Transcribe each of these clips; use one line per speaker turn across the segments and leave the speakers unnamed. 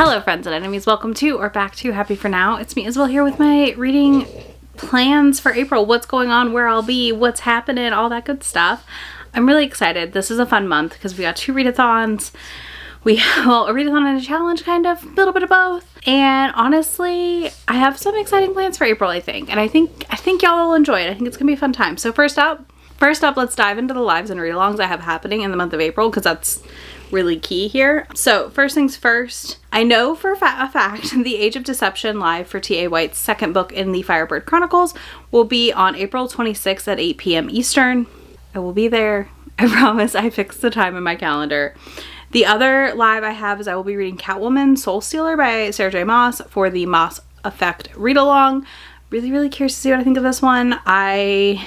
Hello friends and enemies, welcome to or back to Happy For Now. It's me Isabel here with my reading plans for April. What's going on, where I'll be, what's happening, all that good stuff. I'm really excited. This is a fun month because we got 2 readathons. A readathon and a challenge, kind of, a little bit of both. And honestly, I have some exciting plans for April, I think. And I think y'all will enjoy it. I think it's gonna be a fun time. So first up, let's dive into the lives and read-alongs I have happening in the month of April, because that's really key here. So first things first, I know for a fact the Age of Deception live for T.A. White's second book in the Firebird Chronicles will be on April 26th at 8 p.m. Eastern. I will be there. I promise. I fixed the time in my calendar. The other live I have is I will be reading Catwoman Soul Stealer by Sarah J. Maas for the maas-effect read-along. Really curious to see what I think of this one. I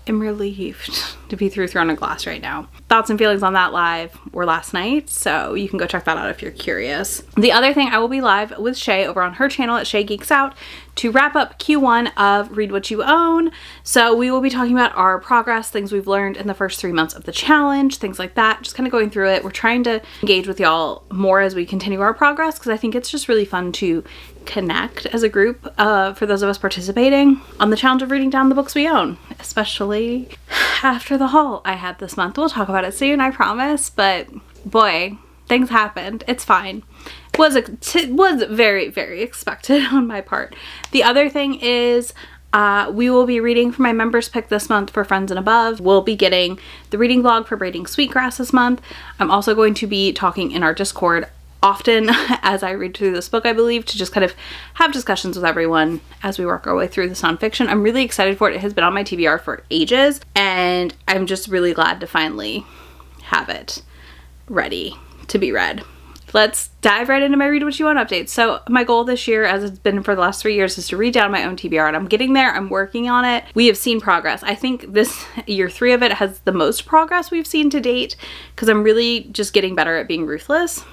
am relieved to be through Throne of Glass right now. Thoughts and feelings on that live were last night, so you can go check that out if you're curious. The other thing, I will be live with Shay over on her channel at Shay Geeks Out to wrap up Q1 of Read What You Own. So we will be talking about our progress, things we've learned in the first 3 months of the challenge, things like that, just kind of going through it. We're trying to engage with y'all more as we continue our progress, because I think it's just really fun to connect as a group for those of us participating on the challenge of reading down the books we own, especially after the haul I had this month. We'll talk about it soon, I promise, but boy, things happened. It's fine. It was very expected on my part. The other thing is we will be reading for my members pick this month for Friends and Above. We'll be getting the reading vlog for Braiding Sweetgrass this month. I'm also going to be talking in our Discord often as I read through this book, I believe, to just kind of have discussions with everyone as we work our way through this nonfiction. I'm really excited for it. It has been on my TBR for ages, and I'm just really glad to finally have it ready to be read. Let's dive right into my Read What You Want updates. So my goal this year, as it's been for the last 3 years, is to read down my own TBR, and I'm getting there. I'm working on it. We have seen progress. I think this year 3 of it has the most progress we've seen to date, because I'm really just getting better at being ruthless.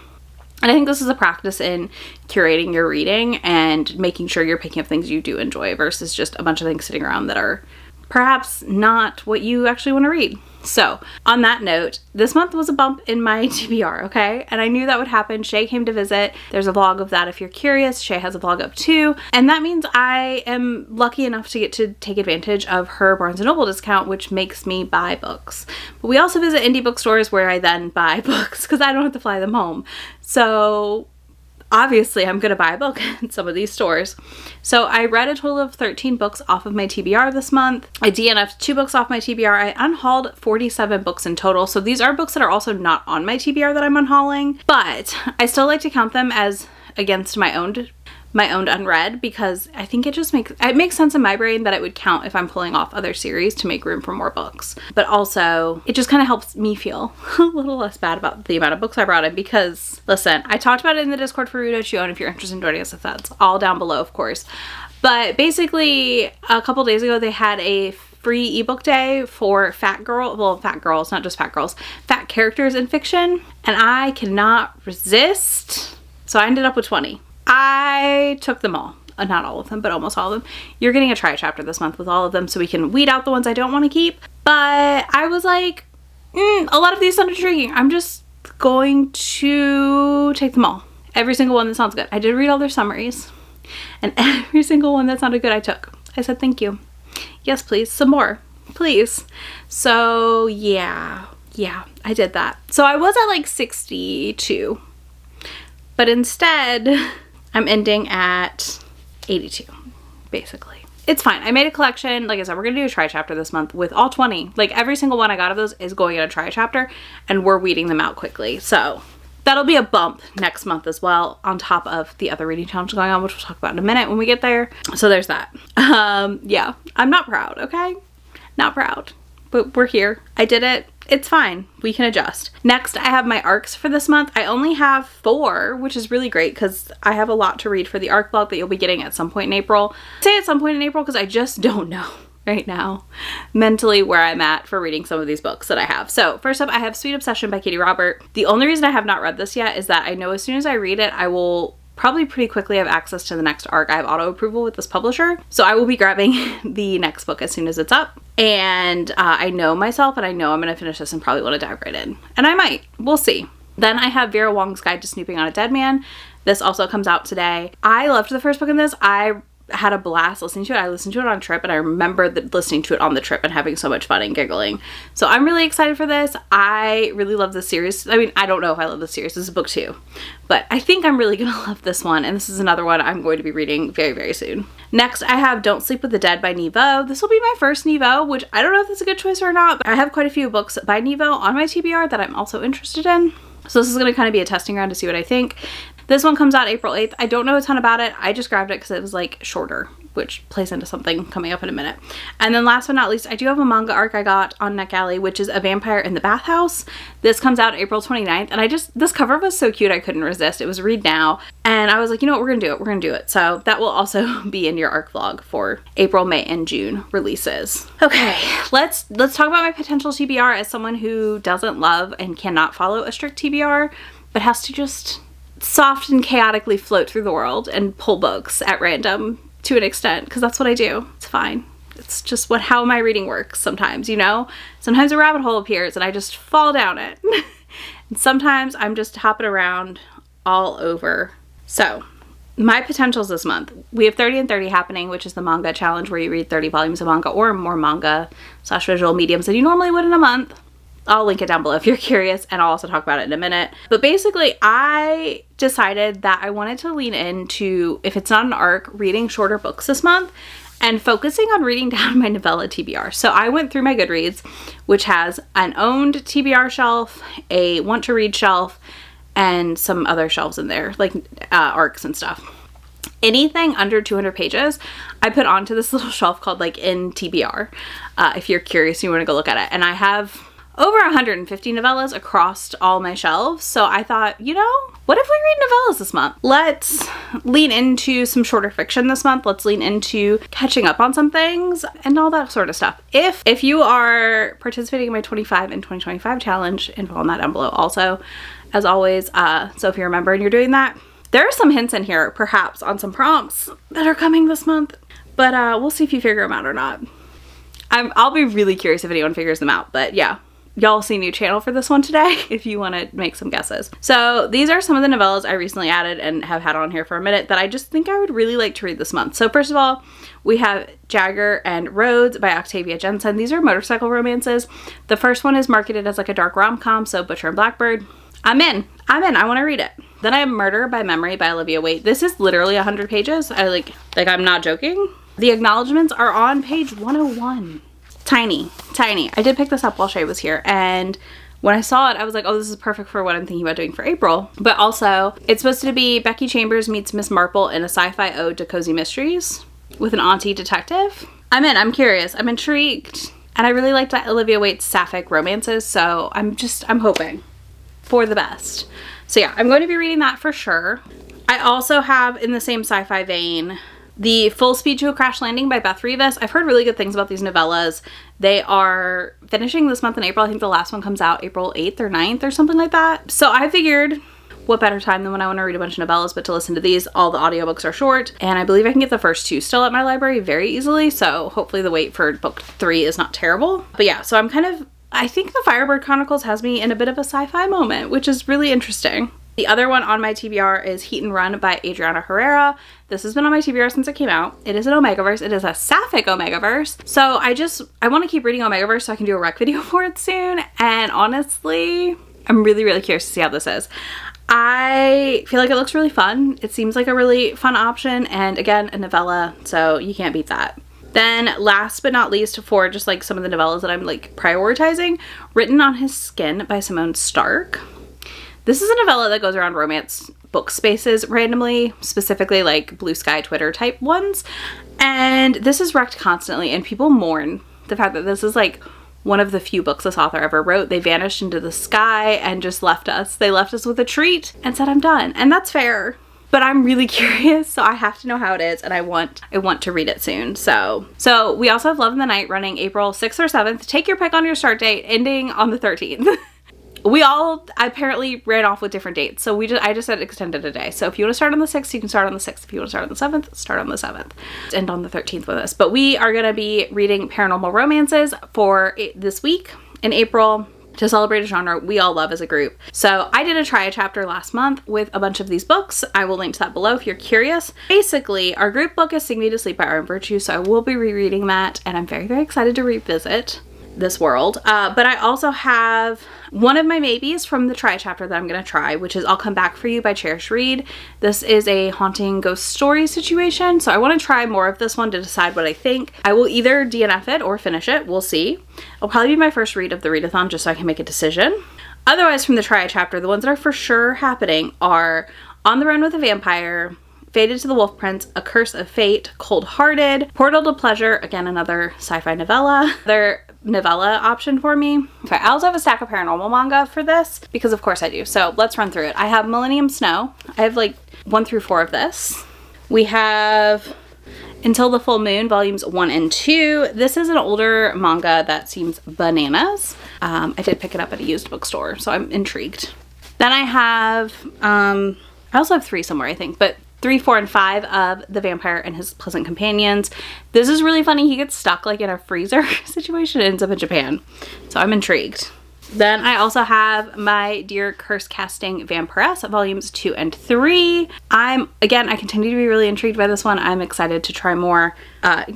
And I think this is a practice in curating your reading and making sure you're picking up things you do enjoy versus just a bunch of things sitting around that are perhaps not what you actually want to read. So on that note, this month was a bump in my TBR, okay? And I knew that would happen. Shay came to visit. There's a vlog of that if you're curious. Shay has a vlog up too. And that means I am lucky enough to get to take advantage of her Barnes & Noble discount, which makes me buy books. But we also visit indie bookstores where I then buy books because I don't have to fly them home. So obviously I'm gonna buy a book in some of these stores. So I read a total of 13 books off of my TBR this month. I DNF'd 2 books off my TBR. I unhauled 47 books in total. So these are books that are also not on my TBR that I'm unhauling, but I still like to count them as against my own unread, because I think it makes sense in my brain that it would count if I'm pulling off other series to make room for more books. But also it just kind of helps me feel a little less bad about the amount of books I brought in, because listen, I talked about it in the Discord for Read What You Own if you're interested in joining us. If that's all down below, of course. But basically a couple days ago they had a free ebook day for fat girls, not just fat girls, fat characters in fiction, and I cannot resist. So I ended up with 20. I took them all. Not all of them, but almost all of them. You're getting a try chapter this month with all of them so we can weed out the ones I don't want to keep. But I was like, a lot of these sound intriguing. I'm just going to take them all. Every single one that sounds good. I did read all their summaries, and every single one that sounded good I took. I said thank you. Yes, please. Some more. Please. So yeah, I did that. So I was at like 62. But instead, I'm ending at 82, basically. It's fine. I made a collection. Like I said, we're going to do a try chapter this month with all 20. Like every single one I got of those is going in a try chapter, and we're weeding them out quickly. So that'll be a bump next month as well, on top of the other reading challenge going on, which we'll talk about in a minute when we get there. So there's that. Yeah, I'm not proud, okay? Not proud. But we're here. I did it. It's fine. We can adjust. Next, I have my arcs for this month. I only have 4, which is really great because I have a lot to read for the arc vlog that you'll be getting at some point in April. I say at some point in April because I just don't know right now mentally where I'm at for reading some of these books that I have. So first up, I have Sweet Obsession by Katie Robert. The only reason I have not read this yet is that I know as soon as I read it, I will probably pretty quickly have access to the next arc. I have auto approval with this publisher, so I will be grabbing the next book as soon as it's up. And I know myself, and I know I'm gonna finish this and probably want to dive right in. And I might. We'll see. Then I have Vera Wong's Guide to Snooping on a Dead Man. This also comes out today. I loved the first book in this. I had a blast listening to it. I listened to it on a trip, and I remember listening to it on the trip and having so much fun and giggling. So I'm really excited for this. I really love this series. I mean, I don't know if I love this series. This is book 2. But I think I'm really going to love this one, and this is another one I'm going to be reading very, very soon. Next, I have Don't Sleep with the Dead by Nevo. This will be my first Nevo, which I don't know if that's a good choice or not, but I have quite a few books by Nevo on my TBR that I'm also interested in. So this is going to kind of be a testing ground to see what I think. This one comes out April 8th. I don't know a ton about it. I just grabbed it because it was like shorter, which plays into something coming up in a minute. And then last but not least, I do have a manga arc I got on NetGalley, which is A Vampire in the Bathhouse. This comes out April 29th. And this cover was so cute, I couldn't resist. It was Read Now. And I was like, you know what, we're going to do it. We're going to do it. So that will also be in your arc vlog for April, May, and June releases. Okay, let's talk about my potential TBR as someone who doesn't love and cannot follow a strict TBR, but has to just soft and chaotically float through the world and pull books at random to an extent, because that's what I do. It's fine. It's just how my reading works sometimes, you know? Sometimes a rabbit hole appears and I just fall down it. And sometimes I'm just hopping around all over. So my potentials this month. We have 30 and 30 happening, which is the manga challenge where you read 30 volumes of manga or more manga / visual mediums than you normally would in a month. I'll link it down below if you're curious, and I'll also talk about it in a minute. But basically, I decided that I wanted to lean into, if it's not an arc, reading shorter books this month and focusing on reading down my novella TBR. So I went through my Goodreads, which has an owned TBR shelf, a want to read shelf, and some other shelves in there, like arcs and stuff. Anything under 200 pages, I put onto this little shelf called like in TBR. If you're curious, you want to go look at it. And I have over 150 novellas across all my shelves. So I thought, you know, what if we read novellas this month? Let's lean into some shorter fiction this month. Let's lean into catching up on some things and all that sort of stuff. If you are participating in my 25 and 2025 challenge, info on that down below also, as always. So if you remember and you're doing that, there are some hints in here, perhaps, on some prompts that are coming this month. But we'll see if you figure them out or not. I'll be really curious if anyone figures them out, but yeah. Y'all see a new channel for this one today if you want to make some guesses. So these are some of the novellas I recently added and have had on here for a minute that I just think I would really like to read this month. So first of all, we have Jagger and Rhodes by Octavia Jensen. These are motorcycle romances. The first one is marketed as like a dark rom-com, so Butcher and Blackbird. I'm in. I want to read it. Then I have Murder by Memory by Olivia Waite. This is literally 100 pages. I'm not joking. The acknowledgements are on page 101. Tiny. I did pick this up while Shay was here, and when I saw it, I was like, oh, this is perfect for what I'm thinking about doing for April. But also, it's supposed to be Becky Chambers meets Miss Marple in a sci-fi ode to cozy mysteries with an auntie detective. I'm in. I'm curious. I'm intrigued. And I really liked Olivia Waite's sapphic romances, so I'm hoping for the best. So yeah, I'm going to be reading that for sure. I also have, in the same sci-fi vein, The Full Speed to a Crash Landing by Beth Rivas. I've heard really good things about these novellas. They are finishing this month in April. I think the last one comes out April 8th or 9th or something like that. So I figured, what better time than when I want to read a bunch of novellas but to listen to these. All the audiobooks are short, and I believe I can get the first 2 still at my library very easily, so hopefully the wait for book 3 is not terrible. But yeah, so I think the Firebird Chronicles has me in a bit of a sci-fi moment, which is really interesting. The other one on my TBR is Heat and Run by Adriana Herrera. This has been on my TBR since it came out. It is an Omegaverse. It is a sapphic Omegaverse. So I want to keep reading Omegaverse so I can do a rec video for it soon. And honestly, I'm really, really curious to see how this is. I feel like it looks really fun. It seems like a really fun option. And again, a novella, so you can't beat that. Then last but not least, for just like some of the novellas that I'm like prioritizing, Written on His Skin by Simone Stark. This is a novella that goes around romance book spaces randomly, specifically like Blue Sky Twitter type ones. And this is wrecked constantly, and people mourn the fact that this is like one of the few books this author ever wrote. They vanished into the sky and just left us. They left us with a treat and said, I'm done. And that's fair. But I'm really curious, so I have to know how it is, and I want to read it soon. So we also have Love in the Night running April 6th or 7th. Take your pick on your start date, ending on the 13th. We all apparently ran off with different dates, so I just said extended a day. So if you want to start on the 6th, you can start on the 6th. If you want to start on the 7th, start on the 7th. End on the 13th with us. But we are going to be reading paranormal romances for this week in April. to celebrate a genre we all love as a group. So I did a try a chapter last month with a bunch of these books. I will link to that below if you're curious. Basically, our group book is Sing Me to Sleep by RWYO, so I will be rereading that, and I'm very, very excited to revisit this world. But I also have one of my maybes from the try chapter that I'm gonna try, which is I'll Come Back For You by Cherish Reed. This is a haunting ghost story situation, so I want to try more of this one to decide what I think. I will either DNF it or finish it, we'll see. It'll probably be my first read of the readathon just so I can make a decision. Otherwise, from the try chapter, the ones that are for sure happening are On the Run with a Vampire, Fated to the Wolf Prince, A Curse of Fate, Cold Hearted, Portal to Pleasure, again another sci-fi novella. Their novella option for me. Okay, I also have a stack of paranormal manga for this because of course I do. So let's run through it. I have Millennium Snow. I have like 1 through 4 of this. We have Until the Full Moon, volumes 1 and 2. This is an older manga that seems bananas. I did pick it up at a used bookstore, so I'm intrigued. Then I have, I also have 3 somewhere I think, but 3, 4, and 5 of The Vampire and His Pleasant Companions. This is really funny. He gets stuck like in a freezer situation and ends up in Japan. So I'm intrigued. Then I also have My Dear Curse Casting Vampiress, volumes 2 and 3. I continue to be really intrigued by this one. I'm excited to try more,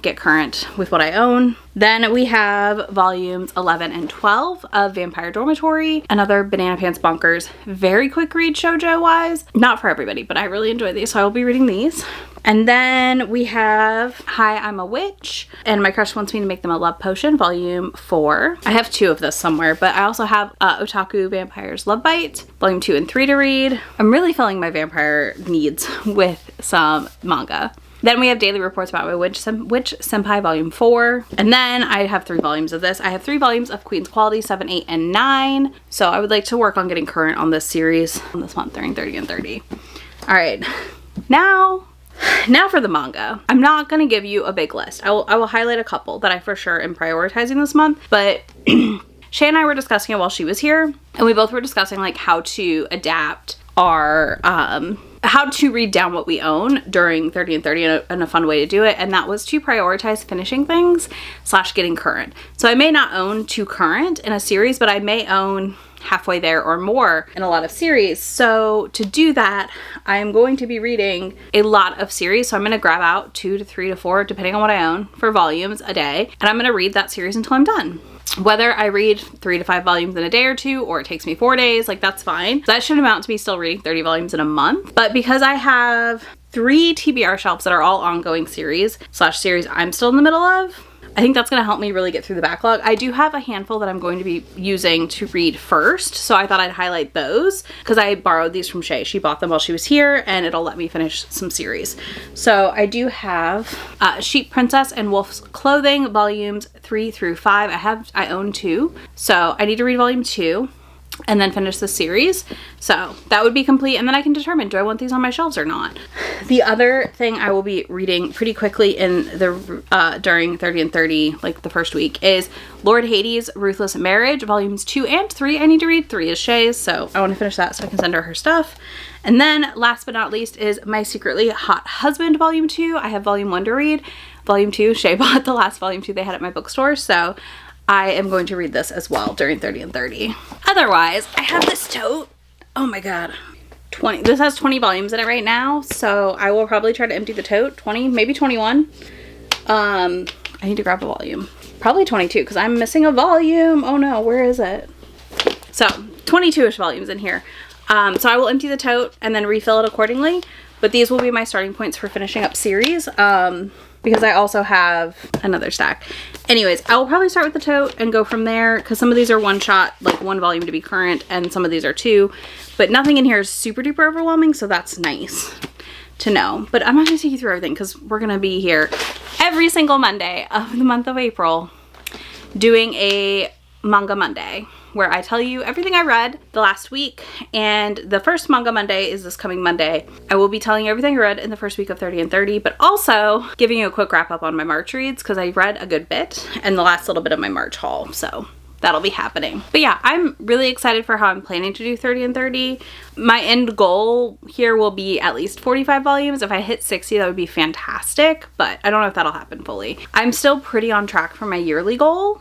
get current with what I own. Then we have volumes 11 and 12 of Vampire Dormitory, another Banana Pants Bonkers, very quick read shoujo wise. Not for everybody, but I really enjoy these, so I will be reading these. And then we have Hi, I'm a Witch, and My Crush Wants Me to Make Them a Love Potion, volume 4. I have 2 of this somewhere, but I also have Otaku Vampire's Love Bite, volume 2 and 3 to read. I'm really filling my vampire needs with some manga. Then we have Daily Reports About My Witch Senpai, volume 4. And then I have 3 volumes of this. I have 3 volumes of Queen's Quality, 7, 8, and 9. So I would like to work on getting current on this series on this month during 30 and 30. All right, now for the manga. I'm not gonna give you a big list. I will highlight a couple that I for sure am prioritizing this month, but Shay and I were discussing it while she was here, and we both were discussing like how to adapt our, how to read down what we own during 30 and 30 and a fun way to do it, and that was to prioritize finishing things / getting current. So I may not own to current in a series, but I may own halfway there or more in a lot of series. So to do that, I am going to be reading a lot of series. So I'm going to grab out 2 to 3 to 4, depending on what I own, for volumes a day, and I'm going to read that series until I'm done. Whether I read 3 to 5 volumes in a day or 2, or it takes me 4 days, like that's fine. That should amount to me still reading 30 volumes in a month. But because I have 3 TBR shelves that are all ongoing series / series I'm still in the middle of, I think that's going to help me really get through the backlog. I do have a handful that I'm going to be using to read first, so I thought I'd highlight those because I borrowed these from Shay. She bought them while she was here, and it'll let me finish some series. So I do have Sheep Princess and Wolf's Clothing, volumes 3 through 5. I own 2, so I need to read volume 2 and then finish the series. So that would be complete, and then I can determine, do I want these on my shelves or not? The other thing I will be reading pretty quickly in the during 30 and 30, like the first week, is Lord Hades' Ruthless Marriage, volumes 2 and 3. I need to read 3 is Shay's, so I want to finish that so I can send her stuff. And then last but not least is My Secretly Hot Husband, volume 2. I have volume 1 to read. Volume 2, Shay bought the last volume 2 they had at my bookstore, so I am going to read this as well during 30 and 30. Otherwise, I have this tote. Oh my god. 20. This has 20 volumes in it right now, so I will probably try to empty the tote. 20, maybe 21. I need to grab a volume. Probably 22, because I'm missing a volume. Oh no, where is it? So, 22-ish volumes in here. So I will empty the tote and then refill it accordingly. But these will be my starting points for finishing up series. Because I also have another stack. Anyways, I will probably start with the tote and go from there, because some of these are one shot, like 1 volume to be current, and some of these are 2. But nothing in here is super duper overwhelming, so that's nice to know. But I'm not going to take you through everything, because we're going to be here every single Monday of the month of April doing a Manga Monday, where I tell you everything I read the last week, and the first Manga Monday is this coming Monday. I will be telling you everything I read in the first week of 30 and 30, but also giving you a quick wrap up on my March reads, because I read a good bit and the last little bit of my March haul, so that'll be happening. But yeah, I'm really excited for how I'm planning to do 30 and 30. My end goal here will be at least 45 volumes. If I hit 60, that would be fantastic, but I don't know if that'll happen fully. I'm still pretty on track for my yearly goal,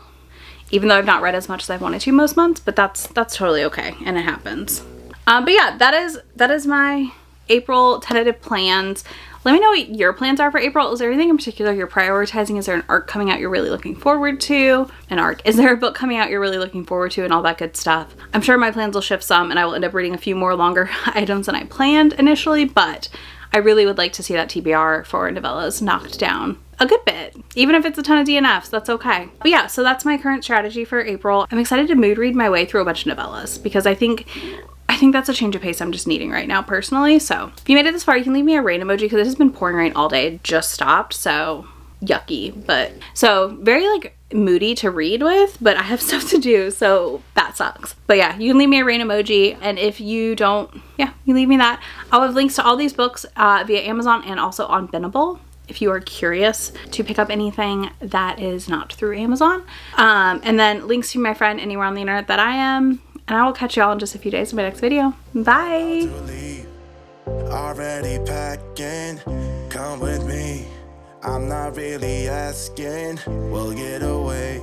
even though I've not read as much as I've wanted to most months, but that's totally okay, and it happens. But yeah, that is my April tentative plans. Let me know what your plans are for April. Is there anything in particular you're prioritizing? Is there an arc coming out you're really looking forward to? Is there a book coming out you're really looking forward to, and all that good stuff? I'm sure my plans will shift some and I will end up reading a few more longer items than I planned initially, but I really would like to see that TBR for novellas knocked down a good bit. Even if it's a ton of DNFs, that's okay. But yeah, so that's my current strategy for April. I'm excited to mood read my way through a bunch of novellas because I think that's a change of pace I'm just needing right now personally. So if you made it this far, you can leave me a rain emoji because it has been pouring rain all day. It just stopped, so yucky. But so very like moody to read with, but I have stuff to do, so that sucks. But yeah, you can leave me a rain emoji, and if you don't, yeah, you leave me that. I'll have links to all these books via Amazon and also on Bindable if you are curious to pick up anything that is not through Amazon. And then links to my friend anywhere on the internet that I am. And I will catch y'all in just a few days in my next video. Bye!
Already packing, come with me. I'm not really asking. We'll get away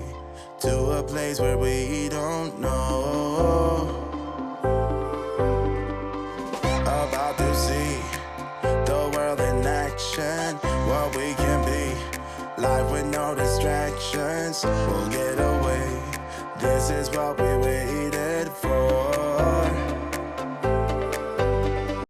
to a place where we don't know. About to see the world in action, what we can be. Life with no distractions. We'll get away. This is what we waited for.